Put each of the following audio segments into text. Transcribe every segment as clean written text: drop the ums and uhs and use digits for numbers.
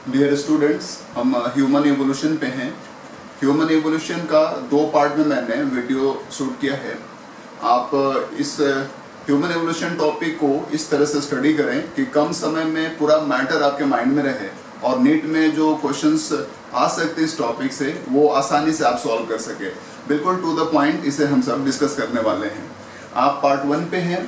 Dear students, हम human evolution पे हैं। ह्यूमन एवोल्यूशन का 2 पार्ट में मैंने वीडियो शूट किया है। आप इस ह्यूमन एवोल्यूशन टॉपिक को इस तरह से स्टडी करें कि कम समय में पूरा मैटर आपके माइंड में रहे और नीट में जो क्वेश्चंस आ सकते हैं इस टॉपिक से वो आसानी से आप सॉल्व कर सके। बिल्कुल टू द पॉइंट इसे हम सब डिस्कस करने वाले हैं। आप पार्ट 1 पे हैं,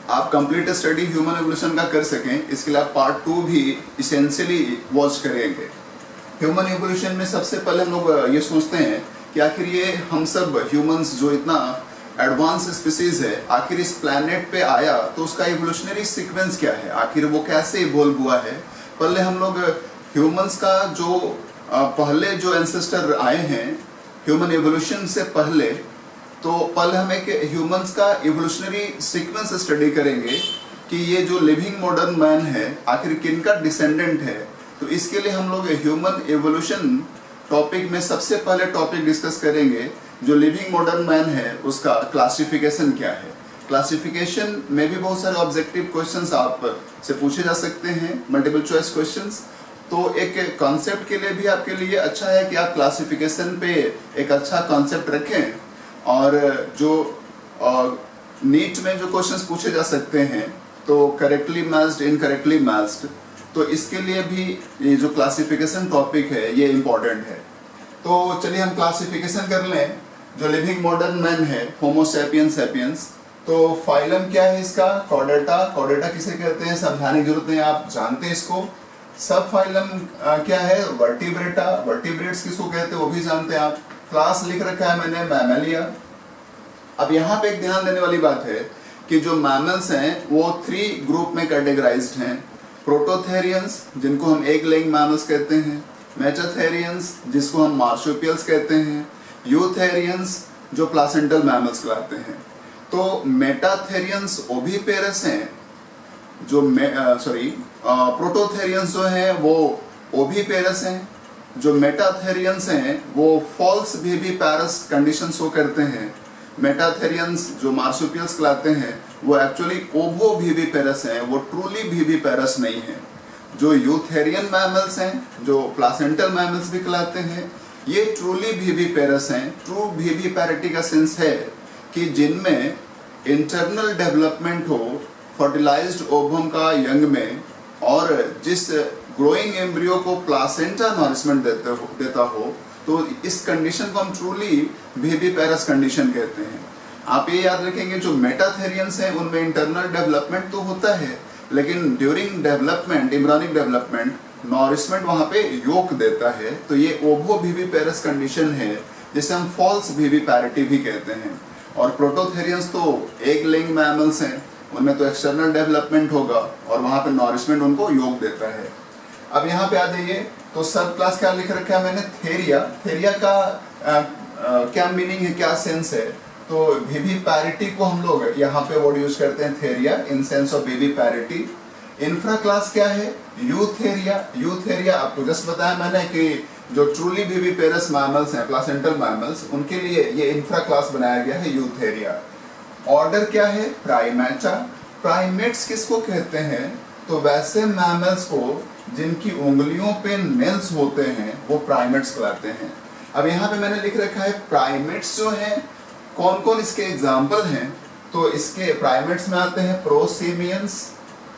आप कंप्लीट स्टडी ह्यूमन एवोल्यूशन का कर सकें, इसके लिए आप पार्ट 2 भी इसेंशियली वॉच करेंगे। ह्यूमन एवोल्यूशन में सबसे पहले हम लोग ये सोचते हैं कि आखिर ये हम सब ह्यूमंस जो इतना एडवांस स्पीसीज है, आखिर इस प्लैनेट पे आया तो उसका एवोल्यूशनरी सीक्वेंस क्या है, आखिर वो कैसे इवॉल्व हुआ है। पहले हम लोग ह्यूमंस का जो पहले जो एंसेस्टर आए हैं ह्यूमन एवोल्यूशन से पहले, तो पहले हम एक ह्यूमंस का इवोल्यूशनरी सीक्वेंस स्टडी करेंगे कि ये जो लिविंग मॉडर्न मैन है आखिर किनका डिसेंडेंट है। तो इसके लिए हम लोग ह्यूमन एवोल्यूशन टॉपिक में सबसे पहले टॉपिक डिस्कस करेंगे जो लिविंग मॉडर्न मैन है उसका क्लासिफिकेशन क्या है। क्लासिफिकेशन में भी बहुत सारे ऑब्जेक्टिव क्वेश्चंस आप से पूछे जा सकते हैं, मल्टीपल चॉइस क्वेश्चंस। तो एक कॉन्सेप्ट के लिए भी आपके लिए अच्छा है कि आप क्लासिफिकेशन पे एक अच्छा कॉन्सेप्ट रखें, और जो नीट में जो क्वेश्चंस पूछे जा सकते हैं तो करेक्टली मैच्ड, इनकरेक्टली मैच्ड, तो इसके लिए भी ये जो क्लासिफिकेशन टॉपिक है ये इम्पोर्टेंट है। तो चलिए हम क्लासिफिकेशन कर लें। जो लिविंग मॉडर्न मैन है होमो सैपियंस सैपियंस, तो फाइलम क्या है इसका? कॉर्डेटा। कॉर्डेटा किसे कहते हैं समझाने की जरूरत नहीं, आप जानते हैं इसको। सब फाइलम क्या है? वर्टिब्रेटा। वर्टिब्रेट्स किसको कहते हैं वो भी जानते हैं आप। क्लास लिख रखा है मैंने मैमेलिया। अब यहाँ पे एक ध्यान देने वाली बात है कि जो मैमल्स हैं वो 3 ग्रुप में कैटेगराइज्ड हैं। प्रोटोथेरियंस जिनको हम एग लेइंग मैमल्स कहते हैं, मेटाथेरियंस जिसको हम मार्सुपियल्स कहते हैं, यूथेरियंस जो प्लासेंटल मैमल्स कहलाते हैं। तो मेटाथेरियंस ओविपेरस हैं, जो प्रोटोथेरियंस जो हैं वो ओविपेरस हैं, जो मेटाथेरियंस हैं वो फॉल्स विविपेरस कंडीशन शो करते हैं। मेटाथेरियंस जो मार्सुपियल्स कहलाते हैं वो एक्चुअली ओवो विविपेरस हैं, वो ट्रूली विविपेरस नहीं है। जो यूथेरियन मैमल्स हैं जो प्लासेंटल मैमल्स भी कहलाते हैं, ये ट्रूली विविपेरस हैं। ट्रू विविपैरिटी का सेंस है कि जिनमें इंटरनल डेवलपमेंट हो फर्टिलाइज्ड ओवम का यंग में, और जिस ग्रोइंग एम्ब्रियो को प्लासेंटा नॉरिशमेंट देता हो, तो इस कंडीशन को हम ट्रूली विविपेरस कंडीशन कहते हैं। आप ये याद रखेंगे जो मेटाथेरियंस हैं उनमें इंटरनल डेवलपमेंट तो होता है, लेकिन during development, embryonic development, nourishment वहाँ पे योक देता है। तो ये ओवो विविपेरस कंडीशन है जिसे हम फॉल्स विविपैरिटी भी कहते हैं। और प्रोटोथेरियंस तो एग लेइंग मैमल्स हैं, उनमें तो एक्सटर्नल डेवलपमेंट होगा और वहाँ पे नॉरिशमेंट उनको योग देता है। अब यहाँ पे आ जाइए, तो सब क्लास क्या लिख रखा है मैंने? थेरिया। थेरिया का क्या मीनिंग है, क्या सेंस है? तो विविपैरिटी को हम लोग यहाँ पे वर्ड यूज करते हैं Theria, in sense of viviparity. Infraclass क्या है? यूथेरिया। यूथेरिया आपको जस्ट बताया मैंने कि जो ट्रूली विविपेरस मैमल्स हैं, प्लासेंटल मैमल्स, उनके लिए ये इंफ्रा क्लास बनाया गया है यूथेरिया। ऑर्डर क्या है? प्राइमेटा। प्राइमेट्स किसको कहते हैं? तो वैसे मैमल्स को जिनकी उंगलियों पे नेल्स होते हैं वो प्राइमेट्स कहलाते हैं। अब यहाँ पे मैंने लिख रखा है प्राइमेट्स जो हैं कौन कौन इसके एग्जाम्पल हैं। तो इसके प्राइमेट्स में आते हैं प्रोसेमियंस,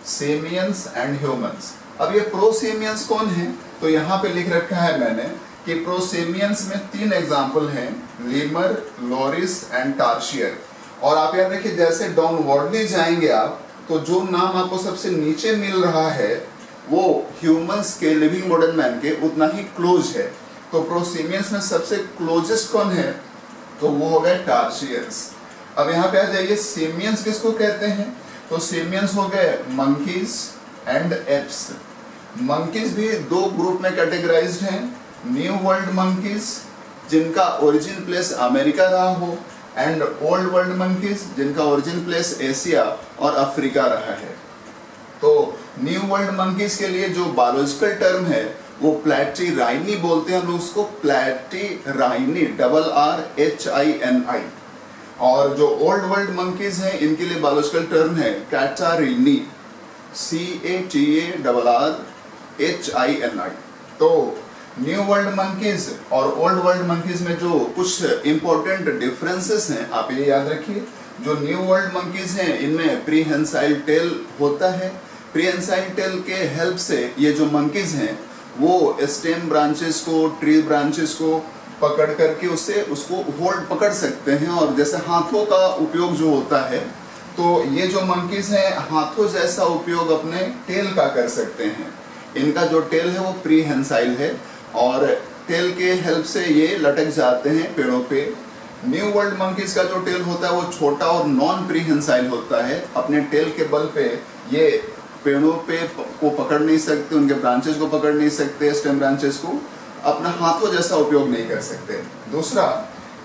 सेमियंस एंड ह्यूमंस। अब ये प्रोसेमियंस कौन है? तो यहाँ पे लिख रखा है मैंने कि प्रोसेमियंस में 3 एग्जाम्पल हैं, लीमर, लोरिस एंड टार्शियर। और आप याद रखिए जैसे डाउनवर्डली जाएंगे आप, तो जो नाम आपको सबसे नीचे मिल रहा है वो ह्यूमंस के, लिविंग मॉडर्न मैन के उतना ही क्लोज है। तो प्रोसेमियंस में सबसे क्लोजेस्ट कौन है? तो वो हो गए टार्शियर्स। अब यहाँ पे आ जाइए, सेमियंस किसको कहते हैं? तो सेमियंस हो गए मंकीज एंड एप्स। मंकीज भी 2 ग्रुप में कैटेगराइज्ड हैं, न्यू वर्ल्ड मंकीज जिनका ओरिजिन प्लेस अमेरिका रहा हो, एंड ओल्ड वर्ल्ड मंकीज जिनका ओरिजिन प्लेस एशिया और अफ्रीका रहा है। तो न्यू वर्ल्ड मंकीज के लिए जो बायोलॉजिकल टर्म है वो प्लैटीराइनी बोलते हैं हम लोग उसको, प्लैटीराइनी, RRHINI। और जो ओल्ड वर्ल्ड मंकीज हैं इनके लिए बायोलॉजिकल टर्म है कैटारिनी, CATARRARINI। HINI। तो न्यू वर्ल्ड मंकीज और ओल्ड वर्ल्ड मंकीज में जो कुछ इंपॉर्टेंट डिफरेंसेस हैं आप ये याद रखिए। जो न्यू वर्ल्ड मंकीज हैं इनमें प्रीहेंसाइल टेल होता है। प्रीहेंसाइल टेल के हेल्प से ये जो मंकीज हैं वो स्टेम ब्रांचेस को, ट्री ब्रांचेस को पकड़ करके उसको होल्ड पकड़ सकते हैं। और जैसे हाथों का उपयोग जो होता है, तो ये जो मंकीज हैं हाथों जैसा उपयोग अपने टेल का कर सकते हैं। इनका जो टेल है वो प्रीहेंसाइल है और टेल के हेल्प से ये लटक जाते हैं पेड़ों पे। न्यू वर्ल्ड मंकीज का जो टेल होता है वो छोटा और नॉन प्रीहेंसाइल होता है। अपने टेल के बल पे ये पेड़ों पे को पकड़ नहीं सकते, उनके ब्रांचेस को पकड़ नहीं सकते, स्टेम ब्रांचेस को अपना हाथों जैसा उपयोग नहीं कर सकते। दूसरा,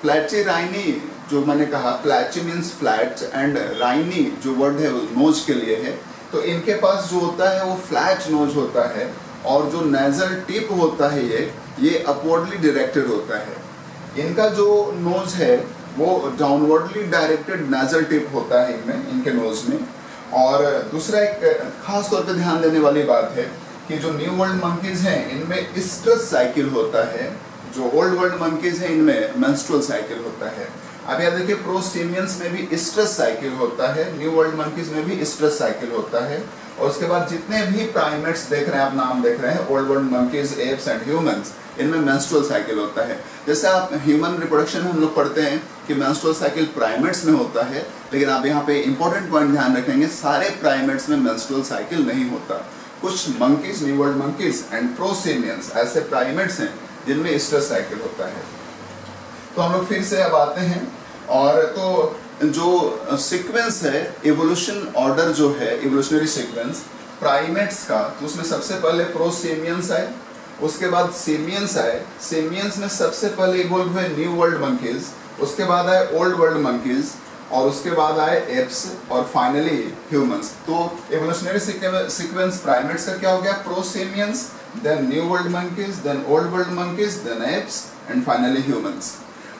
प्लैचीराइनी जो मैंने कहा, प्लैची मीन्स फ्लैट एंड राइनी जो वर्ड है नोज के लिए है। तो इनके पास जो होता है वो फ्लैट नोज होता है और जो नेजल टिप होता है ये अपवर्डली डायरेक्टेड होता है। इनका जो नोज है वो डाउनवर्डली डायरेक्टेड नेजल टिप होता है इनके नोज में। और दूसरा एक खास तौर पे ध्यान देने वाली बात है कि जो न्यू वर्ल्ड मंकीज हैं इनमें स्ट्रेस साइकिल होता है, जो ओल्ड वर्ल्ड मंकीज हैं इनमें मेंस्ट्रुअल साइकिल होता है। अब याद देखिए, प्रोसिमियंस में भी स्ट्रेस साइकिल होता है, न्यू वर्ल्ड मंकीज में भी स्ट्रेस साइकिल होता है। और उसके बाद जितने भी प्राइमेट्स देख रहे हैं, आप नाम देख रहे हैं, old world monkeys, apps and humans, इनमें मेंस्ट्रुअल साइकिल होता है। जैसे आप ह्यूमन रिप्रोडक्शन में हम लोग पढ़ते हैं कि मेंस्ट्रुअल साइकिल प्राइमेट्स में होता है, लेकिन आप यहाँ पे इंपॉर्टेंट पॉइंट ध्यान रखेंगे, सारे प्राइमेट्स में मेंस्ट्रुअल साइकिल नहीं होता। कुछ monkeys, new world monkeys and prosimians ऐसे प्राइमेट्स हैं जिनमें स्ट्रेस साइकिल होता है। तो हम लोग फिर से अब आते हैं, और तो जो सीक्वेंस है, इवोल्यूशन ऑर्डर जो है, इवोल्यूशनरी सीक्वेंस प्राइमेट्स का, तो उसमें सबसे पहले प्रोसिमियंस आए, उसके बाद सिमियंस आए। सिमियंस में सबसे पहले इवोल्व हुए न्यू वर्ल्ड मंकीज, उसके बाद आए ओल्ड वर्ल्ड मंकीज, और उसके बाद आए एप्स, और फाइनली ह्यूमंस। तो इवोल्यूशनरी सीक्वेंस प्राइमेट्स का क्या हो गया? Prosimians, then new world monkeys, then old world monkeys, then apes and finally humans.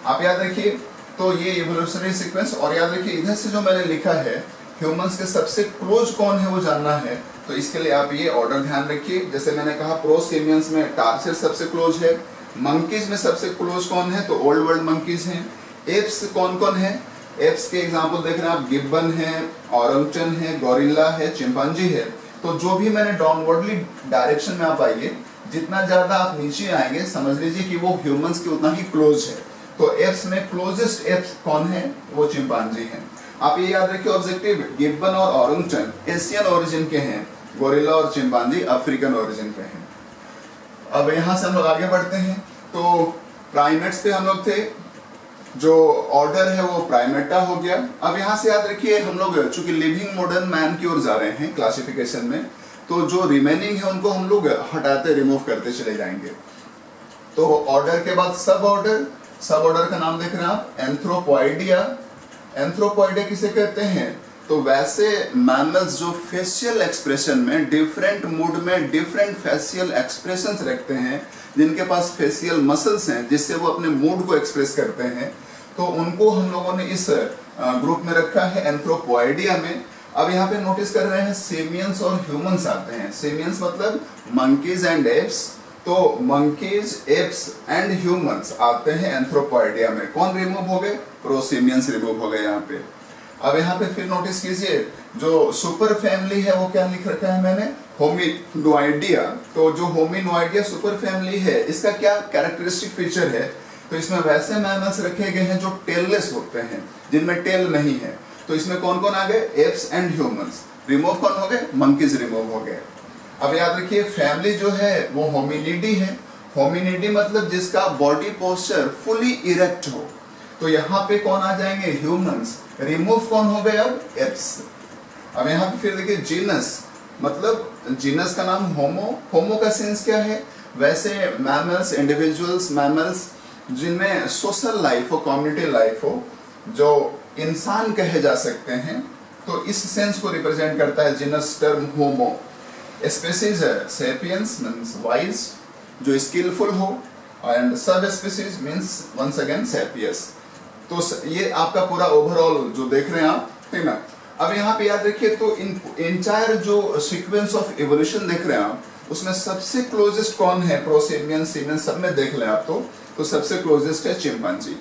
आप याद रखिए, तो ये इवोल्यूशनरी सीक्वेंस। और याद रखिए, इधर से जो मैंने लिखा है ह्यूमंस के सबसे क्लोज कौन है वो जानना है, तो इसके लिए आप ये ऑर्डर ध्यान रखिए। जैसे मैंने कहा, प्रोसिमियंस में टार्सियर सबसे क्लोज है, मंकीज में सबसे क्लोज कौन है, तो ओल्ड वर्ल्ड मंकीज हैं। एप्स कौन कौन है? एप्स के एग्जाम्पल देख रहे हैं आप, गिब्बन है, ऑरंगटन है, गोरिल्ला है, चिंपांजी है। तो जो भी मैंने डाउनवर्डली डायरेक्शन में आप आइए, जितना ज्यादा आप नीचे आएंगे समझ लीजिए कि वो ह्यूमंस के उतना ही क्लोज है। तो एप्स में क्लोजेस्ट एप्स कौन है? वो चिंपांजी हैं। आप ये याद रखिए, ऑब्जेक्टिव, गिब्बन और ऑरंगटन एशियन ओरिजिन के हैं, गोरिल्ला और चिंपांजी अफ्रीकन ओरिजिन के हैं। अब यहाँ से हम लोग आगे बढ़ते हैं। तो प्राइमेट्स पे हम लोग थे, जो ऑर्डर है वो प्राइमेटा हो गया। अब यहाँ से याद रखिए, हम लोग चूंकि लिविंग मॉडर्न मैन की ओर जा रहे हैं क्लासिफिकेशन में, तो जो रिमेनिंग है उनको हम लोग हटाते, रिमूव करते चले जाएंगे। तो ऑर्डर के बाद सब ऑर्डर, सब ऑर्डर का नाम देख रहे हैं आप, एंथ्रोपॉइडिया। एंथ्रोपॉइडिया किसे कहते हैं? तो वैसे मैमल्स जो फेशियल एक्सप्रेशन में, डिफरेंट मूड में डिफरेंट फेशियल एक्सप्रेशंस रखते हैं, जिनके पास फेशियल मसल्स हैं जिससे वो अपने मूड को एक्सप्रेस करते हैं, तो उनको हम लोगों ने इस ग्रुप में रखा है, एंथ्रोपॉइडिया में। अब यहाँ पे नोटिस कर रहे हैं सिमियंस और ह्यूमंस आते हैं। सिमियंस मतलब मंकीज एंड एप्स, तो मंकीज, एप्स एंड ह्यूमंस आते हैं एंथ्रोपॉइडिया में। कौन रिमूव हो गए? प्रोसिमियंस रिमूव हो गए यहाँ पे। अब यहाँ पे फिर नोटिस कीजिए, जो सुपर फैमिली है वो क्या लिख रखा है मैंने? होमिनोइडिया। तो जो होमिनोइडिया सुपर फैमिली है, इसका क्या कैरेक्टरिस्टिक फीचर है? तो इसमें वैसे मैमल्स रखे गए हैं जो टेललेस होते हैं, जिनमें टेल नहीं है। तो इसमें कौन कौन आ गए? Apps and humans. रिमूव कौन हो गए? मंकीज रिमूव हो गए। अब याद रखिए, फैमिली जो है वो होमिनिडी है। होमिनिडी मतलब जिसका बॉडी पोस्चर फुली इरेक्ट हो। तो यहाँ पे कौन आ जाएंगे? ह्यूमंस। रिमूव कौन हो गए? अब एप्स। अब यहाँ पे फिर देखिए, जीनस मतलब जीनस का नाम होमो। होमो का सेंस क्या है? वैसे मैमल्स, इंडिविजुअल्स, मैमल्स जिनमें सोशल लाइफ हो, कम्युनिटी लाइफ हो, जो इंसान कहे जा सकते हैं, तो इस सेंस को रिप्रेजेंट करता है जीनस टर्म होमो। स्पीसीज है सेपियंस मींस वाइज, जो स्किलफुल हो, and sub species means once again sapiens. तो ये आपका पूरा ओवरऑल जो देख रहे हैं आप, ठीक ना। अब यहाँ पे याद रखिए, तो इन एंटायर जो सीक्वेंस ऑफ इवोल्यूशन देख रहे हैं आप, उसमें सबसे क्लोजेस्ट कौन है? प्रोसेमियन, सीमियन सब में देख लें आप तो सबसे क्लोजेस्ट है चिंपांजी।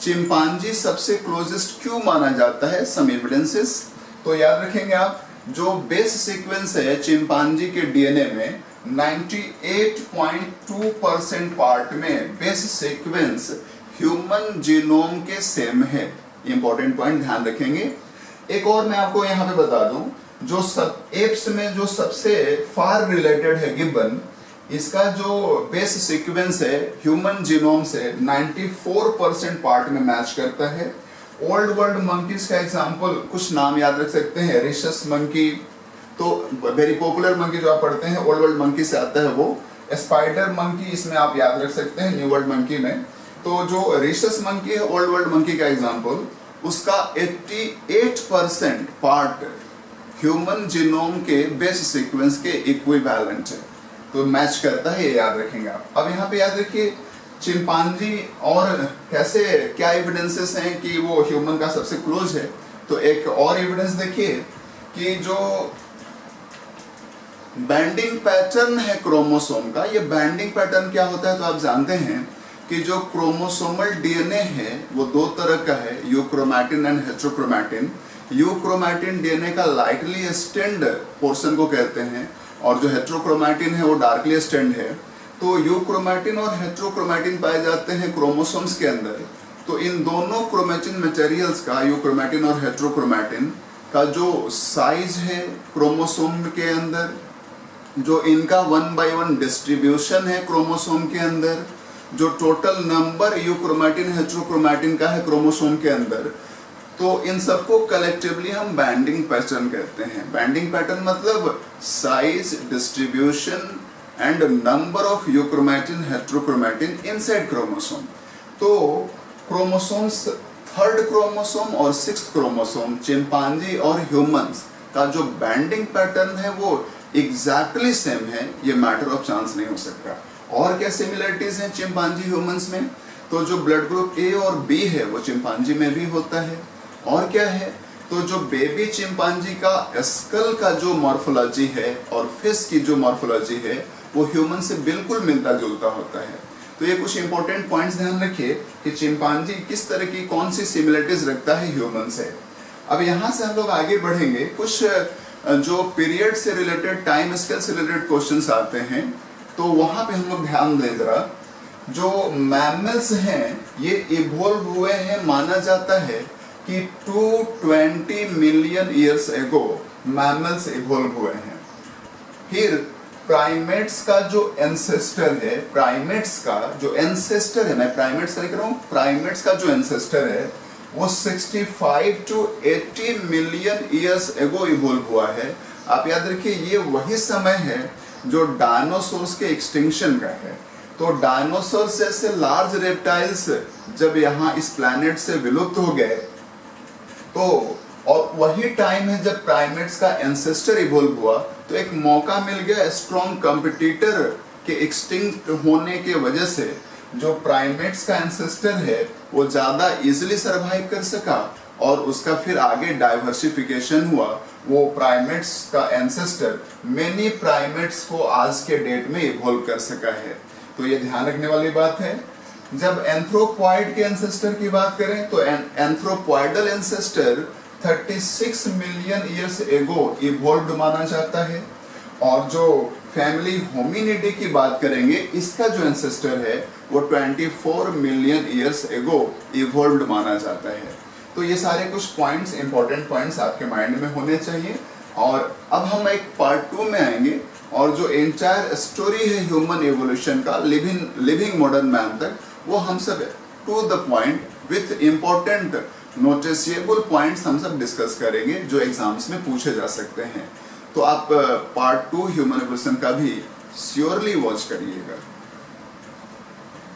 चिंपांजी सबसे क्लोजेस्ट क्यों माना जाता है? सम एविडेंसेस। तो याद रखेंगे आप, जो बेस सीक्वेंस है चिंपांजी के डीएनए में 98.2% पार्ट में बेस सीक्वेंस ह्यूमन जीनोम के सेम है। इंपॉर्टेंट पॉइंट ध्यान रखेंगे। एक और मैं आपको यहाँ पे बता दूं, जो सब एप्स में जो सबसे फार रिलेटेड है गिब्बन, इसका जो बेस सीक्वेंस है ह्यूमन जीनोम से 94% पार्ट में मैच करता है। ओल्ड वर्ल्ड मंकीज का एग्जांपल कुछ नाम याद रख सकते हैं, रिशस मंकी, तो वेरी पॉपुलर मंकी जो आप पढ़ते हैं ओल्ड वर्ल्ड मंकी से आता है वो। स्पाइडर मंकी इसमें आप याद रख सकते हैं न्यू वर्ल्ड मंकी में। तो जो रिशस मंकी है ओल्ड वर्ल्ड मंकी का एग्जांपल, उसका 88% पार्ट ह्यूमन जीनोम के बेस सीक्वेंस के इक्विवेलेंट है, तो मैच करता है, ये याद रखेंगे आप। अब यहाँ पे याद रखिए चिंपांजी और कैसे क्या एविडेंसेस हैं कि वो ह्यूमन का सबसे क्लोज है। तो एक और एविडेंस देखिए कि जो बैंडिंग पैटर्न है क्रोमोसोम का, ये बैंडिंग पैटर्न क्या होता है? तो आप जानते हैं कि जो क्रोमोसोमल डीएनए है वो दो तरह का है, euchromatin and heterochromatin. Euchromatin DNA का लाइटली स्टेंड पोर्शन को कहते हैं, और जो हेट्रोक्रोमैटिन है वो डार्कली स्टेंड है। तो यूक्रोमैटिन और हेट्रोक्रोमैटिन पाए जाते हैं क्रोमोसोम्स के अंदर। तो इन दोनों क्रोमैटिन मटेरियल्स का, यूक्रोमैटिन और हेट्रोक्रोमैटिन का जो साइज है क्रोमोसोम के अंदर, जो इनका 1 by 1 डिस्ट्रीब्यूशन है क्रोमोसोम के अंदर, जो टोटल नंबर यूक्रोमैटिन हेट्रोक्रोमैटिन का है क्रोमोसोम के अंदर, तो इन सबको कलेक्टिवली हम बैंडिंग पैटर्न कहते हैं। बैंडिंग पैटर्न मतलब size, distribution and number of euchromatin heterochromatin inside chromosome. तो क्रोमोसोम्स, थर्ड क्रोमोसोम और सिक्स्थ क्रोमोसोम, चिंपांजी और ह्यूमंस का जो बैंडिंग पैटर्न है वो एग्जैक्टली सेम है, ये मैटर ऑफ चांस नहीं हो सकता। और क्या सिमिलरिटीज हैं चिंपांजी ह्यूमंस में? तो जो ब्लड ग्रुप ए और बी है वो चिंपांजी में भी होता है। और क्या है? तो जो बेबी चिंपांजी का स्कल का जो मॉर्फोलॉजी है और फेस की जो मॉर्फोलॉजी है वो ह्यूमन से बिल्कुल मिलता जुलता होता है। तो ये कुछ इंपॉर्टेंट पॉइंट्स ध्यान रखिए कि चिंपांजी किस तरह की कौन सी सिमिलरिटीज रखता है ह्यूमन से। अब यहाँ से हम लोग आगे बढ़ेंगे, कुछ जो पीरियड से रिलेटेड, टाइम स्केल से रिलेटेड क्वेश्चंस आते हैं, तो वहां पे हम लोग ध्यान दें जरा। जो मैमल्स हैं ये इवॉल्व हुए हैं, माना जाता है कि 220 मिलियन ईयर्स एगो मैमल्स इवॉल्व हुए हैं। फिर प्राइमेट्स का जो एंसेस्टर है, प्राइमेट्स का जो एंसेस्टर है, मैं प्राइमेट्स का लिख रहा हूँ, प्राइमेट्स का जो एंसेस्टर है वो 65 to 80 मिलियन ईयर्स एगो इवॉल्व हुआ है। आप याद रखिए ये वही समय है जो डायनासोर्स के एक्सटिंक्शन का है। तो डायनासोर्स जैसे लार्ज रेप्टाइल्स जब यहाँ इस प्लैनेट से विलुप्त हो गए, तो और वही टाइम है जब प्राइमेट्स का एंसेस्टर इवॉल्व हुआ, तो एक मौका मिल गया स्ट्रॉन्ग कंपटीटर के एक्सटिंक्ट होने के वजह से जो प्राइमेट्स का एंसेस्टर है वो ज़्यादा इजीली सरवाइव कर सका, और उसका फिर आगे डाइवर्सिफिकेशन हुआ। वो प्राइमेट्स का एंसेस्टर मेनी प्राइमेट्स को आज के डेट में इवॉल्व कर सका है। तो ये ध्यान रखने वाली बात है। जब एंथ्रोपॉइड के एंसेस्टर की बात करें तो anthropoidal ancestor 36 million years ago evolved माना जाता है। और जो फैमिली होमिनिडी की बात करेंगे, इसका जो एंसेस्टर है वो 24 मिलियन ईयर्स एगो इवॉल्व्ड माना जाता है। तो ये सारे कुछ पॉइंट्स, इंपॉर्टेंट पॉइंट्स आपके माइंड में होने चाहिए। और अब हम एक पार्ट 2 में आएंगे, और जो एंटायर स्टोरी है ह्यूमन एवोल्यूशन का लिविंग मॉडर्न मैन तक, वो हम सब to the point with important noticeable points हम सब डिस्कस करेंगे जो एग्जाम्स में पूछे जा सकते हैं। तो आप पार्ट 2 ह्यूमन एवोल्यूशन का भी श्योरली वॉच करिएगा।